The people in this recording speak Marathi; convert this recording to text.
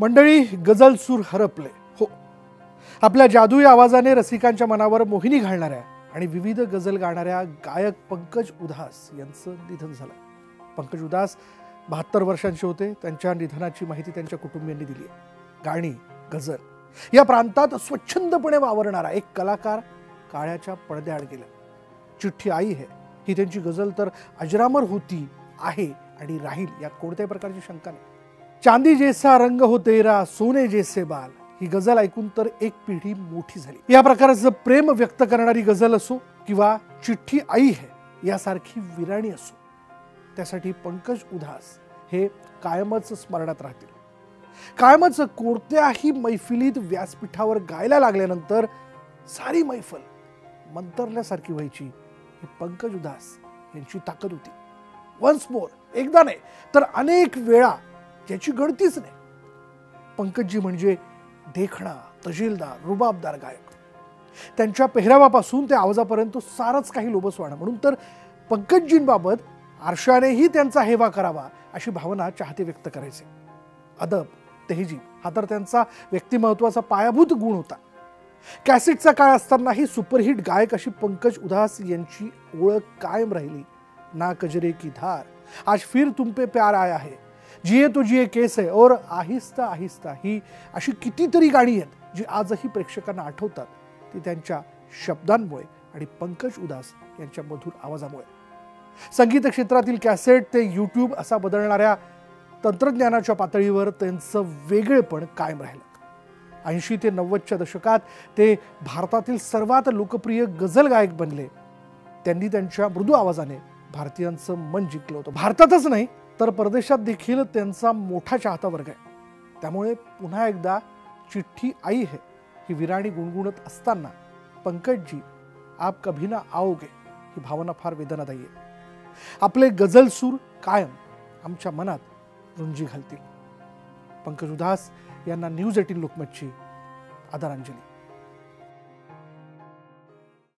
मंडळी, गझल सूर हरपले. हो, आपल्या जादुई आवाजाने रसिकांच्या मनावर मोहिनी घालणाऱ्या आणि विविध गझल गाणाऱ्या गायक पंकज उधास यांचं निधन झालं. पंकज उधास 72 वर्षांचे होते. त्यांच्या निधनाची माहिती त्यांच्या कुटुंबियांनी दिली आहे. गाणी, गझल या प्रांतात स्वच्छंदपणे वावरणारा एक कलाकार काळ्याच्या पडद्याआड गेला. चिठ्ठी आई है ही त्यांची गझल तर अजरामर होती, आहे आणि राहील यात कोणत्याही प्रकारची शंका नाही. चांदी जैसा रंग हो तेरा, सोने जैसे बाल ही गझल ऐकून तर एक पिढी मोठी झाली. या प्रकारचं प्रेम व्यक्त करणारी गझल असो किंवा चिठ्ठी आई है यासारखी विराणी असो, त्यासाठी पंकज उधास हे कायमच स्मरणात राहतील. कायमच कोणत्याही मैफिलीत व्यासपीठावर गायला लागल्यानंतर सारी मैफल मंतरल्यासारखी व्हायची. ही पंकज उधास यांची ताकद होती. वन्स मोर, एकदा नाही तर अनेक वेळा, ज्याची गणतीच नाही. पंकजजी म्हणजे देखणा, तजीलदार, रुबाबदार गायक. त्यांच्या पेहरावापासून ते आवाजापर्यंत सारच काही लोभसवाणं. म्हणून तर पंकजजींबाबत आरशानेही त्यांचा हेवा करावा अशी भावना चाहते व्यक्त करायचे. अदब, तेहजीब हा तर त्यांचा व्यक्तिमत्वाचा पायाभूत गुण होता. कॅसेटचा काळ असतानाही सुपरहिट गायक अशी पंकज उधास यांची ओळख कायम राहिली. ना कजरे की धार, आज फिर तुम पे प्यार आया है, जिये तो जिये कैसे और आहिस्ता आहिस्ता ही अशी कितीतरी गाणी आहेत जी आजही प्रेक्षकांना आठवतात. ती त्यांच्या शब्दांमुळे आणि पंकज उधास यांच्या मधुर आवाजामुळे. संगीत क्षेत्रातील कॅसेट ते यूट्यूब असा बदलणाऱ्या तंत्रज्ञानाच्या पातळीवर त्यांचं वेगळेपण कायम राहिलं. 80 ते 90च्या दशकात ते भारतातील सर्वात लोकप्रिय गझल गायक बनले. त्यांनी त्यांच्या मृदू आवाजाने भारतीयांचं मन जिंकलं होतं. भारतातच नाही तर परदेशात देखील त्यांचा मोठा चाहता वर्ग आहे. त्यामुळे पुन्हा एकदा चिठ्ठी आई है ही विराणी गुणगुणत असताना पंकजजी आप कभी ना आओगे ही भावना फार वेदनादायी आहे. आपले गझल सूर कायम आमच्या मनात रुंजी घालतील. पंकज उधास यांना न्यूज 18 लोकमतची आदरांजली.